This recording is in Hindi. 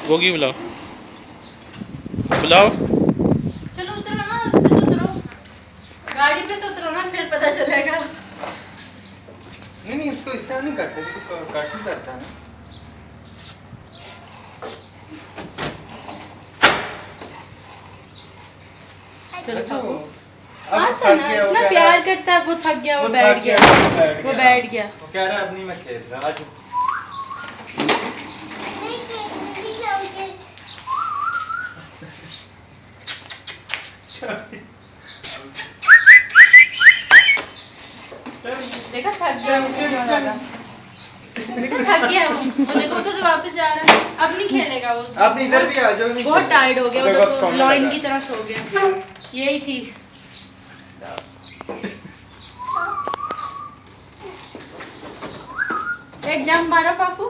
गोगी बुलाओ बुलाओ। चलो उतरो ना, उस पे से उतरो, गाड़ी पे से उतरो ना, फिर पता चलेगा। नहीं इसको इससे नहीं करते, इसको कट ही करता है ना। चलो अब आता ना, इतना प्यार करता है, वो थक गया, वो बैठ गया, वो बैठ गया। वो कह रहा है अब नहीं मैं खेल रहा आज। देखा थक गया, बेटा थक गया वो देखो तो वापस जा रहा है, अब नहीं खेलेगा वो। आप इधर भी आ जाओ। बहुत टायर्ड हो गया, वो लॉइन की तरह सो गया। यही थी। एक जंप मारो पापू।